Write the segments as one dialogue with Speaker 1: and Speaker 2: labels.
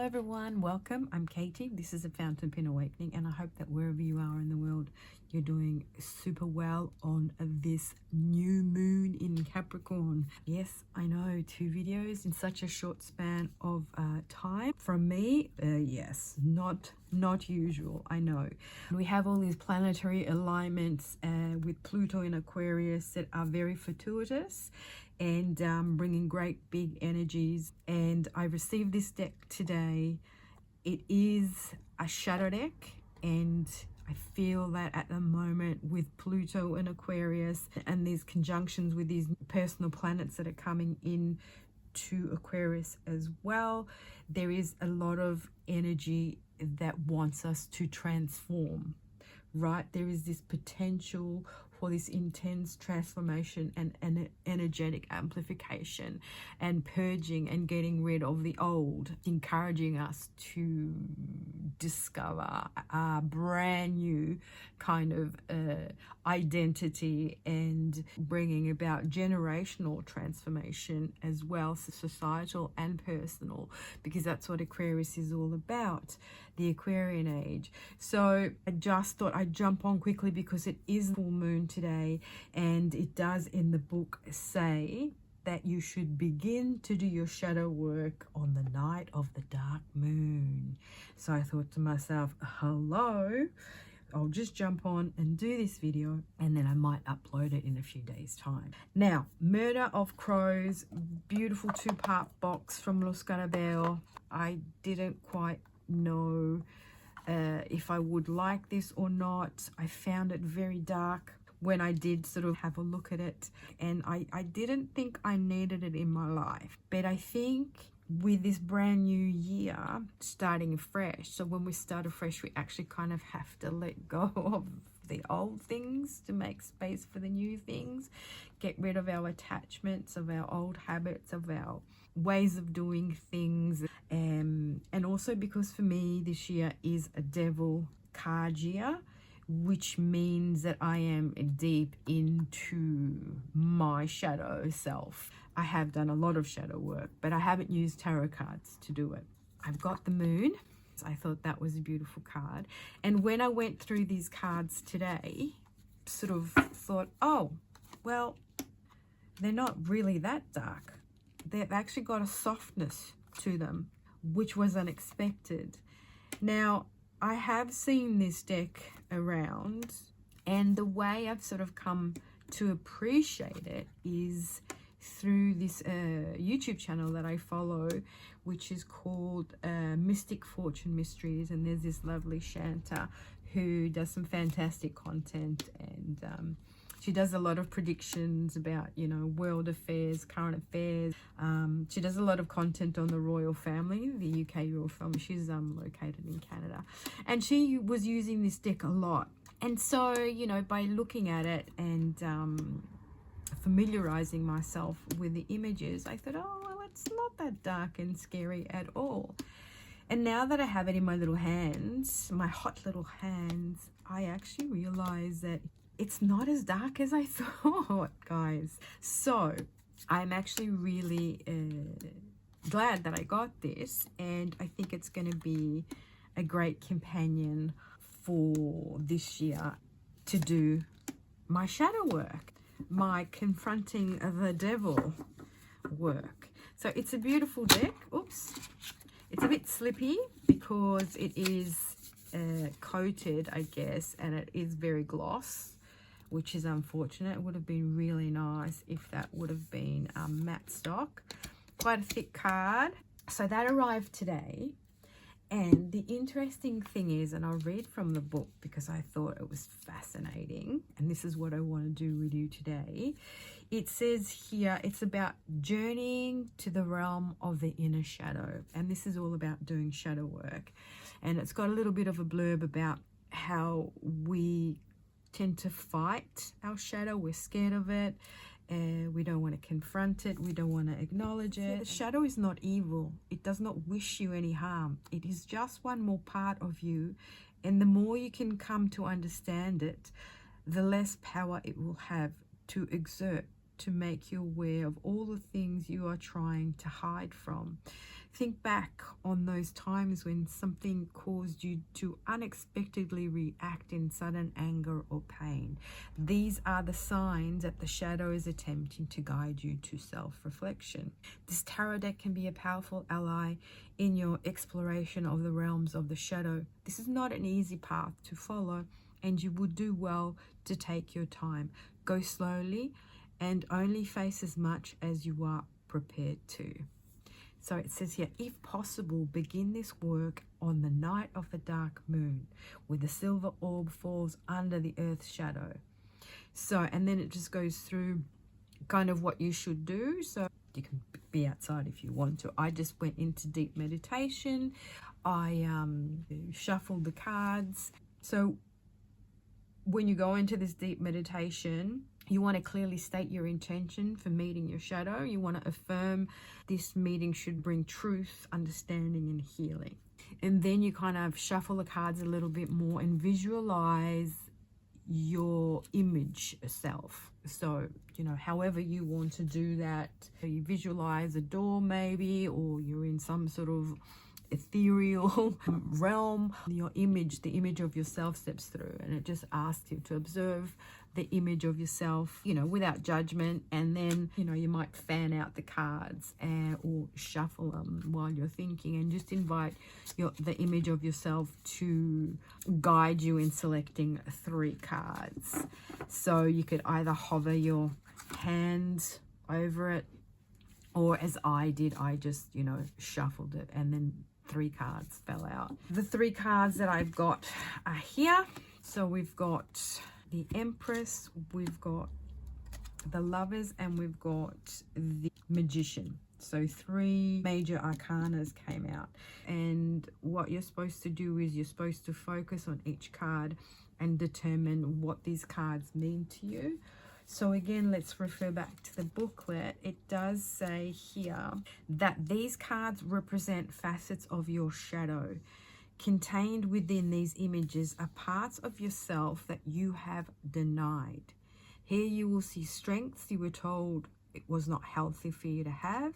Speaker 1: everyone, welcome. I'm Katie. This is a Fountain Pen Awakening, and I hope that wherever you are in the world, you're doing super well on this new moon in Capricorn. Yes, I know, 2 videos in such a short span of time from me. Yes, not usual, I know. We have all these planetary alignments with Pluto in Aquarius that are very fortuitous and bringing great big energies. And I received this deck today. It is a shadow deck, and I feel that at the moment with Pluto and Aquarius and these conjunctions with these personal planets that are coming in to Aquarius as well, there is a lot of energy that wants us to transform, right? There is this potential for this intense transformation and energetic amplification and purging and getting rid of the old, encouraging us to discover a brand new kind of identity and bringing about generational transformation as well, societal and personal, because that's what Aquarius is all about, the Aquarian age. So I just thought I'd jump on quickly because it is full moon today, and it does in the book say that you should begin to do your shadow work on the night of the dark moon. So I thought to myself, hello, I'll just jump on and do this video, and then I might upload it in a few days' time. Now, Murder of Crows, beautiful 2-part box from Los Carabeo. I didn't quite know if I would like this or not. I found it very dark when I did sort of have a look at it, and I didn't think I needed it in my life. But I think with this brand new year starting fresh, so when we start afresh, we actually kind of have to let go of the old things to make space for the new things, get rid of our attachments, of our old habits, of our ways of doing things. And also because for me this year is a devil card year, which means that I am deep into my shadow self. I have done a lot of shadow work, but I haven't used tarot cards to do it. I've got the moon. I thought that was a beautiful card. And when I went through these cards today, sort of thought, oh, well, they're not really that dark. They've actually got a softness to them, which was unexpected. Now, I have seen this deck around, and the way I've sort of come to appreciate it is through this YouTube channel that I follow, which is called Mystic Fortune Mysteries, and there's this lovely Shanta who does some fantastic content, and she does a lot of predictions about, you know, world affairs, current affairs. She does a lot of content on the royal family, the UK royal family. She's located in Canada, and she was using this deck a lot. And so, you know, by looking at it and familiarizing myself with the images, I thought, oh, well, it's not that dark and scary at all. And now that I have it in my little hands, my hot little hands, I actually realize that it's not as dark as I thought, guys. So I'm actually really glad that I got this, and I think it's going to be a great companion for this year to do my shadow work, my confronting the devil work. So it's a beautiful deck. Oops, it's a bit slippy because it is coated, I guess, and it is very gloss, which is unfortunate. It would have been really nice if that would have been matte stock. Quite a thick card. So that arrived today. And the interesting thing is, and I'll read from the book because I thought it was fascinating, and this is what I want to do with you today. It says here, it's about journeying to the realm of the inner shadow. And this is all about doing shadow work. And it's got a little bit of a blurb about how we tend to fight our shadow. We're scared of it. We don't want to confront it. We don't want to acknowledge it. The shadow is not evil. It does not wish you any harm. It is just one more part of you. And the more you can come to understand it, the less power it will have to exert to make you aware of all the things you are trying to hide from. Think back on those times when something caused you to unexpectedly react in sudden anger or pain. These are the signs that the shadow is attempting to guide you to self-reflection. This tarot deck can be a powerful ally in your exploration of the realms of the shadow. This is not an easy path to follow, and you would do well to take your time. Go slowly and only face as much as you are prepared to. So it says here, if possible, begin this work on the night of the dark moon, where the silver orb falls under the earth's shadow. So, and then it just goes through kind of what you should do. So you can be outside if you want to. I just went into deep meditation. I shuffled the cards. So when you go into this deep meditation, you want to clearly state your intention for meeting your shadow. You want to affirm this meeting should bring truth, understanding, and healing. And then you kind of shuffle the cards a little bit more and visualize your image self. So, you know, however you want to do that. You visualize a door maybe, or you're in some sort of ethereal realm. Your image, the image of yourself steps through, and it just asks you to observe the image of yourself, you know, without judgment. And then, you know, you might fan out the cards or shuffle them while you're thinking, and just invite the image of yourself to guide you in selecting 3 cards. So you could either hover your hand over it, or as I did, I just, you know, shuffled it, and then 3 cards fell out. The 3 cards that I've got are here. So we've got the Empress, we've got the Lovers, and we've got the Magician. So 3 major arcanas came out. And what you're supposed to do is you're supposed to focus on each card and determine what these cards mean to you. So again, let's refer back to the booklet. It does say here that these cards represent facets of your shadow. Contained within these images are parts of yourself that you have denied. Here you will see strengths you were told it was not healthy for you to have,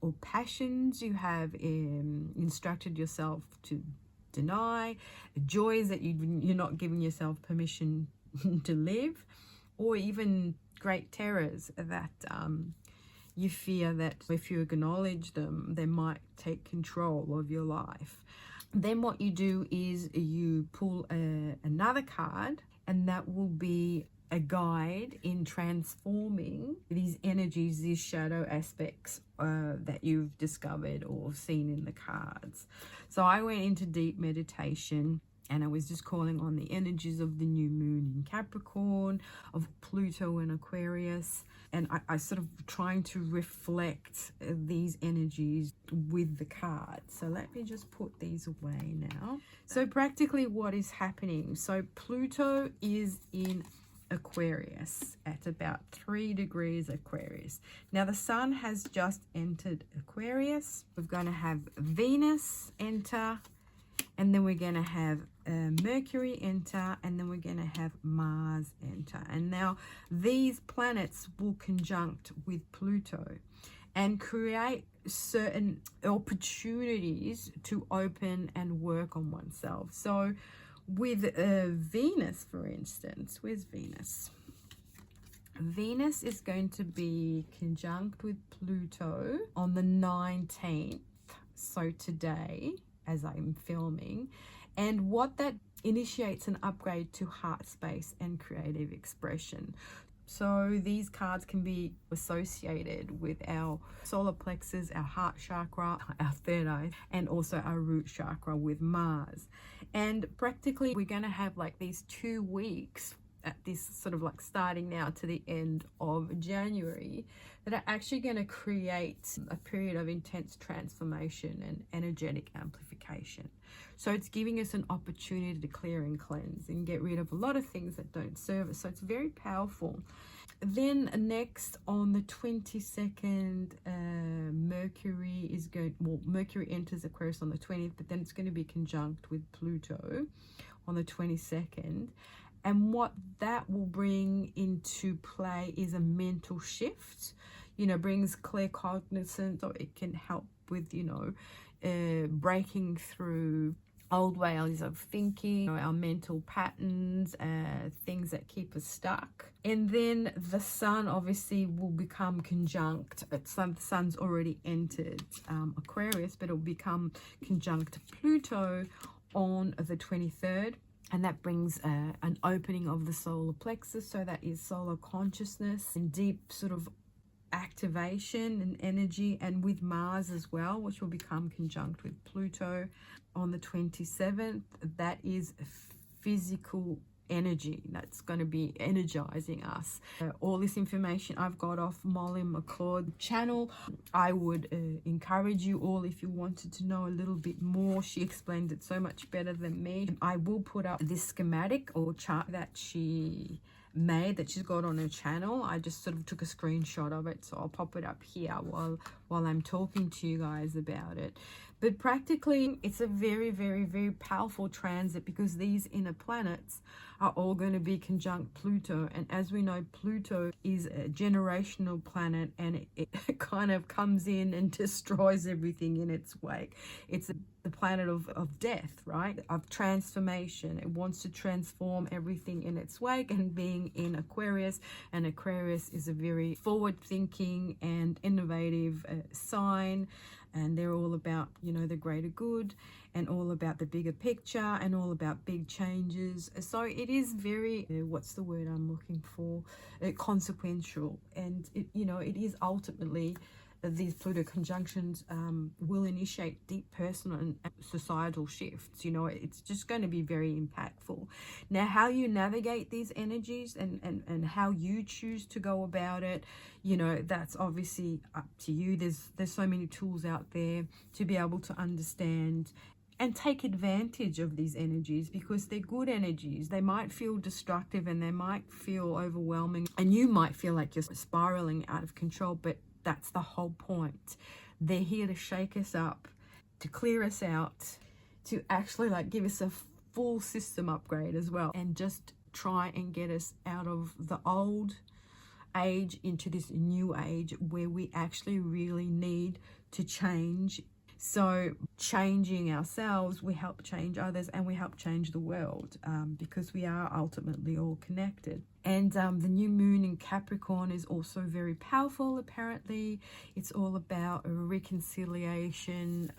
Speaker 1: or passions you have instructed yourself to deny, joys that you're not giving yourself permission to live, or even great terrors that you fear that if you acknowledge them, they might take control of your life. Then what you do is you pull another card, and that will be a guide in transforming these energies, these shadow aspects that you've discovered or seen in the cards. So I went into deep meditation, and I was just calling on the energies of the new moon in Capricorn, of Pluto in Aquarius. And I sort of trying to reflect these energies with the cards. So let me just put these away now. So practically what is happening. So Pluto is in Aquarius at about 3 degrees Aquarius. Now the sun has just entered Aquarius. We're going to have Venus enter, and then we're going to have Mercury enter, and then we're going to have Mars enter. And now these planets will conjunct with Pluto and create certain opportunities to open and work on oneself. So with Venus, for instance, where's Venus? Venus is going to be conjunct with Pluto on the 19th. So today, as I'm filming, and what that initiates an upgrade to heart space and creative expression. So these cards can be associated with our solar plexus, our heart chakra, our third eye, and also our root chakra with Mars. And practically we're going to have like these 2 weeks at this sort of like starting now to the end of January that are actually going to create a period of intense transformation and energetic amplification. So it's giving us an opportunity to clear and cleanse and get rid of a lot of things that don't serve us. So it's very powerful. Then next on the 22nd, Mercury is going, well, Mercury enters Aquarius on the 20th, but then it's going to be conjunct with Pluto on the 22nd. And what that will bring into play is a mental shift, you know, brings clear cognizance, or it can help with, you know, breaking through old ways of thinking, you know, our mental patterns, things that keep us stuck. And then the sun obviously will become conjunct. The sun's already entered Aquarius, but it will become conjunct Pluto on the 23rd. And that brings an opening of the solar plexus. So that is solar consciousness and deep sort of activation and energy, and with Mars as well, which will become conjunct with Pluto on the 27th. That is physical energy that's going to be energizing us. All this information I've got off Molly McCord's channel. I would encourage you all, if you wanted to know a little bit more, she explained it so much better than me. I will put up this schematic or chart that she made, that she's got on her channel. I just sort of took a screenshot of it, so I'll pop it up here while I'm talking to you guys about it. But practically, it's a very, very, very powerful transit, because these inner planets are all going to be conjunct Pluto. And as we know, Pluto is a generational planet, and it kind of comes in and destroys everything in its wake. It's the planet of death, right? Of transformation. It wants to transform everything in its wake, and being in Aquarius, and Aquarius is a very forward-thinking and innovative sign. And they're all about, you know, the greater good, and all about the bigger picture, and all about big changes. So it is very, what's the word I'm looking for? Consequential. And, you know, it is ultimately, these Pluto conjunctions will initiate deep personal and societal shifts. You know, it's just going to be very impactful. Now, how you navigate these energies and how you choose to go about it, you know, that's obviously up to you. There's so many tools out there to be able to understand and take advantage of these energies, because they're good energies. They might feel destructive, and they might feel overwhelming, and you might feel like you're spiraling out of control, but that's the whole point. They're here to shake us up, to clear us out, to actually like give us a full system upgrade as well, and just try and get us out of the old age into this new age, where we actually really need to change. So changing ourselves, we help change others, and we help change the world, because we are ultimately all connected. And the new moon in Capricorn is also very powerful, apparently. It's all about a reconciliation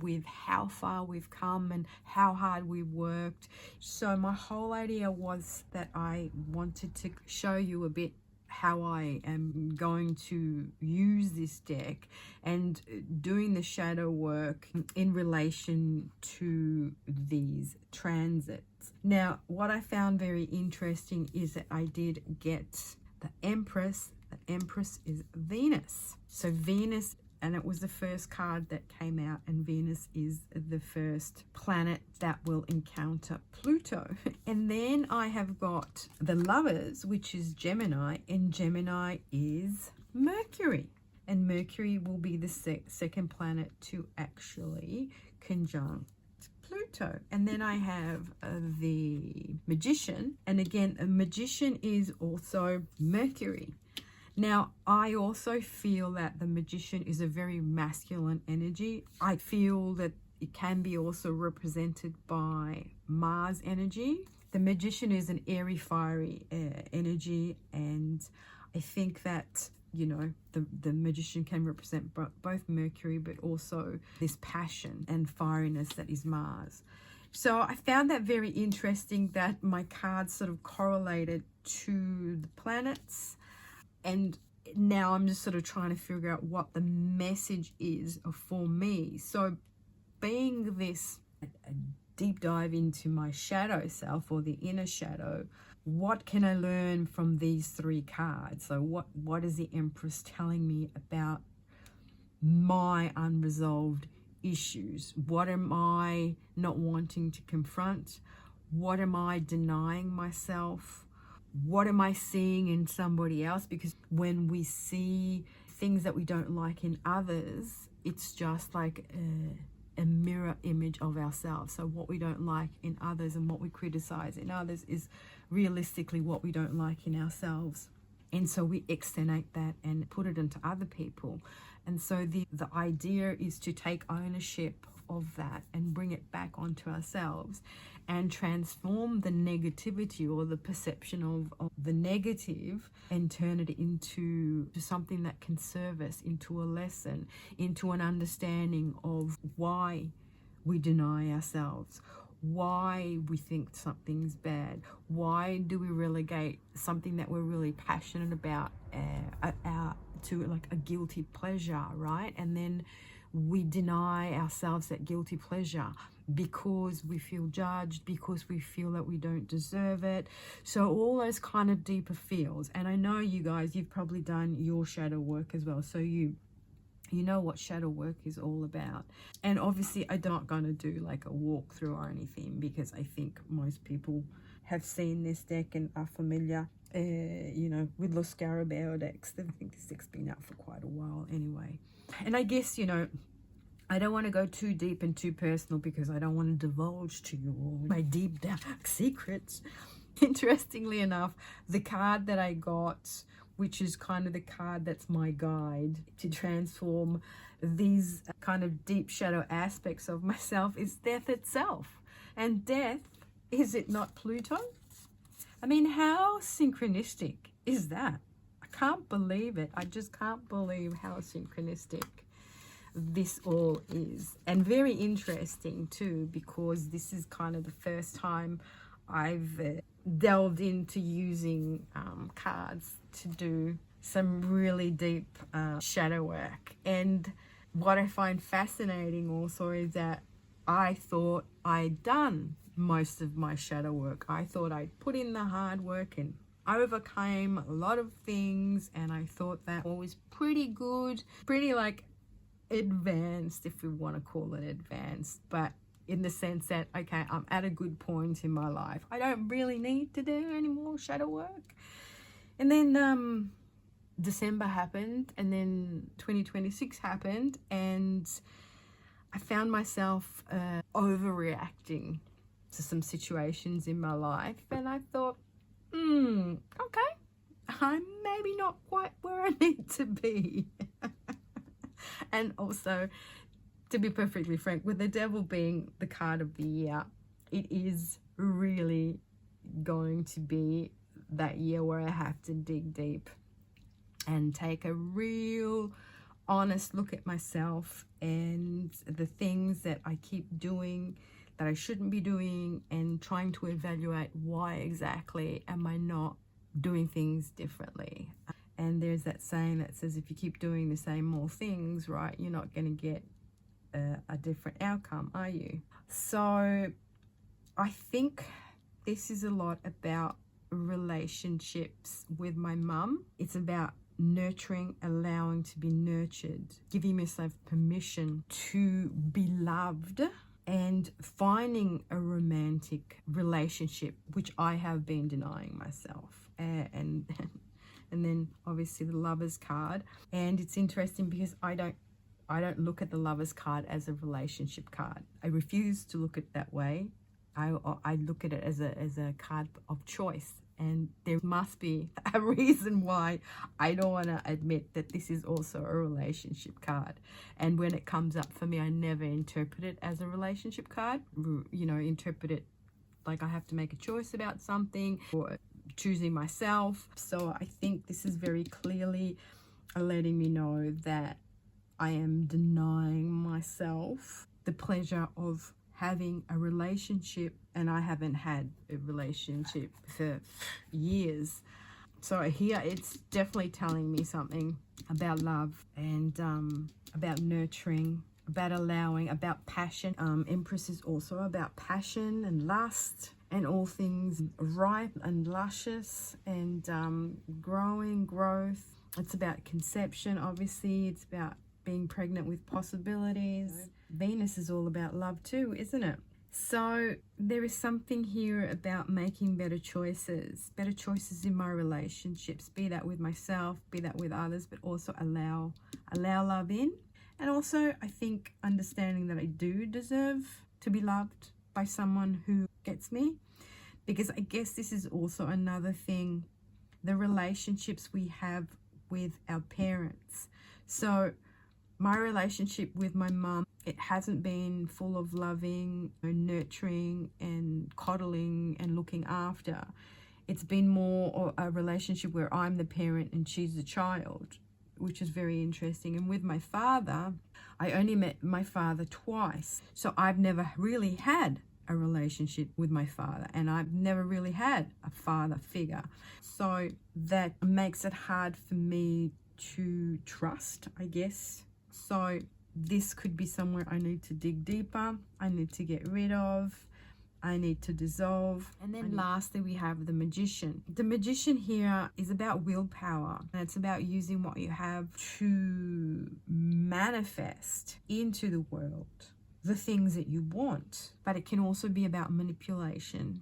Speaker 1: with how far we've come and how hard we've worked. So my whole idea was that I wanted to show you a bit how I am going to use this deck, and doing the shadow work in relation to these transits. Now, what I found very interesting is that I did get the Empress. The Empress is Venus. So Venus, and it was the first card that came out, and Venus is the first planet that will encounter Pluto. And then I have got the Lovers, which is Gemini, and Gemini is Mercury. And Mercury will be the second planet to actually conjunct Pluto. And then I have the Magician, and again, a Magician is also Mercury. Now, I also feel that the Magician is a very masculine energy. I feel that it can be also represented by Mars energy. The Magician is an airy, fiery energy, and I think that, you know, the Magician can represent both Mercury, but also this passion and fieriness that is Mars. So I found that very interesting, that my cards sort of correlated to the planets. And now I'm just sort of trying to figure out what the message is for me. So being this a deep dive into my shadow self, or the inner shadow, what can I learn from these three cards? So what is the Empress telling me about my unresolved issues? What am I not wanting to confront? What am I denying myself? What am I seeing in somebody else? Because when we see things that we don't like in others, it's just like a mirror image of ourselves. So what we don't like in others and what we criticize in others is realistically what we don't like in ourselves. And so we externate that and put it into other people. And so the idea is to take ownership of that and bring it back onto ourselves and transform the negativity or the perception of the negative and turn it into something that can serve us, into a lesson, into an understanding of why we deny ourselves, why we think something's bad, why do we relegate something that we're really passionate about to like a guilty pleasure, right? And then we deny ourselves that guilty pleasure because we feel judged, because we feel that we don't deserve it. So all those kind of deeper feels. And I know you guys, you've probably done your shadow work as well, so you know what shadow work is all about. And obviously I'm not going to do like a walkthrough or anything, because I think most people have seen this deck and are familiar, you know, with Los Scarabeo decks. I think this deck's been out for quite a while anyway. And I guess, you know, I don't want to go too deep and too personal because I don't want to divulge to you all my deep dark secrets. Interestingly enough, the card that I got, which is kind of the card that's my guide to transform these kind of deep shadow aspects of myself, is death itself. And death, is it not Pluto? I mean, how synchronistic is that? I can't believe it. I just can't believe how synchronistic this all is. And very interesting too, because this is kind of the first time I've delved into using cards to do some really deep shadow work. And what I find fascinating also is that I thought I'd done most of my shadow work. I thought I'd put in the hard work and overcame a lot of things, and I thought that was pretty good, pretty like advanced, if we want to call it advanced, but in the sense that, okay, I'm at a good point in my life. I don't really need to do any more shadow work. And then December happened, and then 2026 happened, and I found myself overreacting to some situations in my life. And I thought, okay, I'm maybe not quite where I need to be. And also, to be perfectly frank, with the devil being the card of the year, it is really going to be that year where I have to dig deep and take a real honest look at myself and the things that I keep doing that I shouldn't be doing, and trying to evaluate why exactly am I not doing things differently. And there's that saying that says, if you keep doing the same old things, right, you're not going to get a different outcome, are you? So I think this is a lot about relationships with my mum. It's about nurturing, allowing to be nurtured, giving myself permission to be loved, and finding a romantic relationship, which I have been denying myself. And then obviously the Lovers card. And it's interesting because I don't look at the Lovers card as a relationship card. I refuse to look at it that way. I look at it as a card of choice. And there must be a reason why I don't want to admit that this is also a relationship card. And when it comes up for me, I never interpret it as a relationship card. You know, interpret it like I have to make a choice about something or choosing myself. So I think this is very clearly letting me know that I am denying myself the pleasure of having a relationship, and I haven't had a relationship for years. So here it's definitely telling me something about love and about nurturing, about allowing, about passion. Empress is also about passion and lust and all things ripe and luscious and growing, growth. It's about conception, obviously. It's about being pregnant with possibilities. Venus is all about love too, isn't it? So there is something here about making better choices in my relationships, be that with myself, be that with others, but also allow love in. And also I think understanding that I do deserve to be loved by someone who gets me, because I guess this is also another thing the relationships we have with our parents. So my relationship with my mum, it hasn't been full of loving and nurturing and coddling and looking after. It's been more a relationship where I'm the parent and she's the child, which is very interesting. And with my father, I only met my father twice. So I've never really had a relationship with my father, and I've never really had a father figure. So that makes it hard for me to trust, I guess. So this could be somewhere I need to dig deeper. I need to get rid of. I need to dissolve. And then lastly, we have the magician. The magician here is about willpower, and it's about using what you have to manifest into the world the things that you want. But it can also be about manipulation,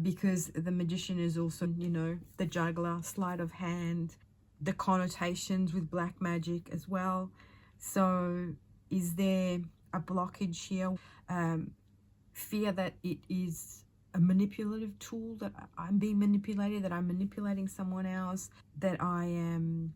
Speaker 1: because the magician is also, you know, the juggler, sleight of hand, the connotations with black magic as well. So is there a blockage here? Fear that it is a manipulative tool, that I'm being manipulated, that I'm manipulating someone else, that I am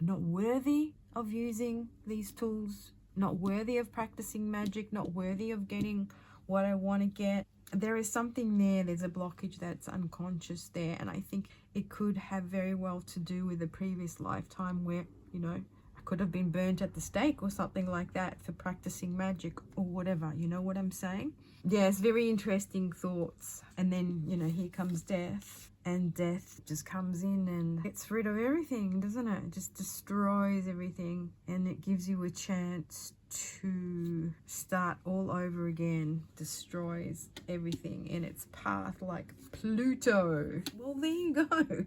Speaker 1: not worthy of using these tools, not worthy of practicing magic, not worthy of getting what I want to get. There is something there. There's a blockage that's unconscious there, and I think it could have very well to do with a previous lifetime where, you know, could have been burnt at the stake or something like that for practicing magic or whatever. You know what I'm saying? Yeah, it's very interesting thoughts. And then, you know, here comes death, and death just comes in and gets rid of everything, doesn't it? It just destroys everything, and it gives you a chance to start all over again. Destroys everything in its path, like Pluto. Well, there you go.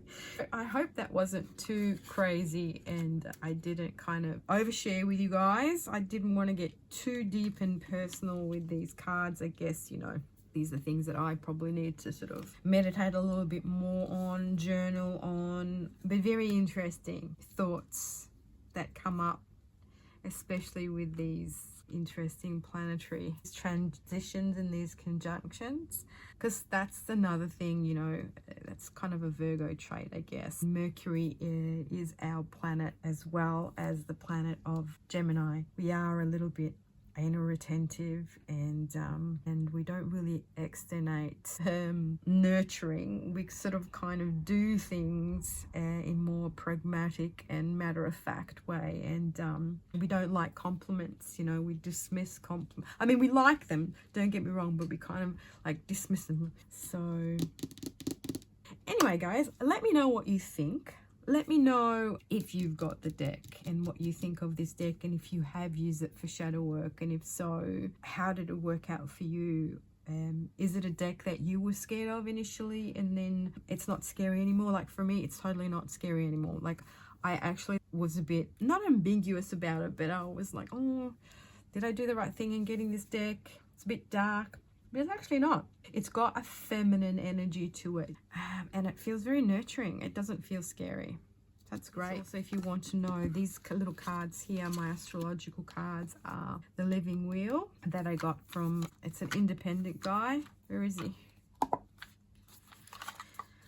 Speaker 1: I hope that wasn't too crazy and I didn't kind of overshare with you guys. I didn't want to get too deep and personal with these cards. I guess, you know, these are things that I probably need to sort of meditate a little bit more on, journal on, but very interesting thoughts that come up, especially with these interesting planetary transitions and these conjunctions, because that's another thing, you know, that's kind of a Virgo trait, I guess. Mercury is our planet as well as the planet of Gemini. We are a little bit anal retentive, and we don't really externate nurturing. We sort of kind of do things in more pragmatic and matter-of-fact way, and we don't like compliments, you know. We dismiss compliments. I mean, we like them, don't get me wrong, but we kind of like dismiss them. So anyway, guys, let me know what you think. Let me know if you've got the deck and what you think of this deck, and if you have used it for shadow work, and if so, how did it work out for you? Is it a deck that you were scared of initially and then it's not scary anymore? Like for me, it's totally not scary anymore. Like I actually was a bit, not ambiguous about it, but I was like, oh, did I do the right thing in getting this deck? It's a bit dark. But it's actually not. It's got a feminine energy to it, and it feels very nurturing. It doesn't feel scary. That's great. So if you want to know, these little cards here, my astrological cards, are the Living Wheel that I got from, it's an independent guy. Where is he?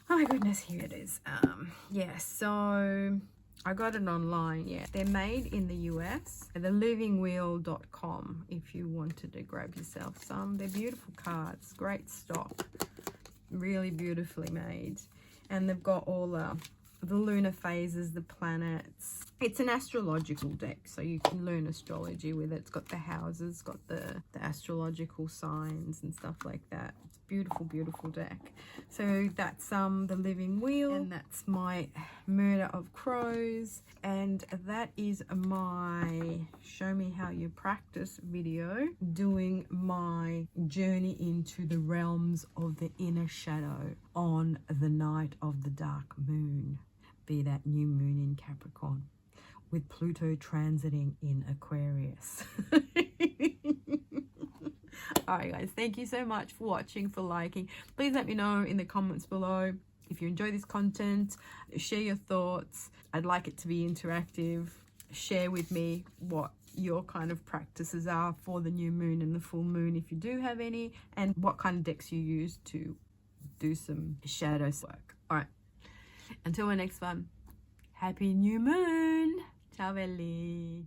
Speaker 1: Oh my goodness, here it is. Yeah, so I got it online. Yeah, they're made in the US, thelivingwheel.com, if you wanted to grab yourself some. They're beautiful cards, great stock, really beautifully made, and they've got all the lunar phases, the planets. It's an astrological deck, so you can learn astrology with it. It's got the houses, got the astrological signs and stuff like that. It's beautiful, beautiful deck. So that's the Living Wheel, and that's my Murder of Crows, and that is my Show Me How You Practice video, doing my journey into the realms of the inner shadow on the night of the dark moon, be that new moon in Capricorn, with Pluto transiting in Aquarius. Alright guys, thank you so much for watching, for liking. Please let me know in the comments below if you enjoy this content. Share your thoughts. I'd like it to be interactive. Share with me what your kind of practices are for the new moon and the full moon, if you do have any, and what kind of decks you use to do some shadow work. Alright, Until my next one, happy new moon. Ciao belli.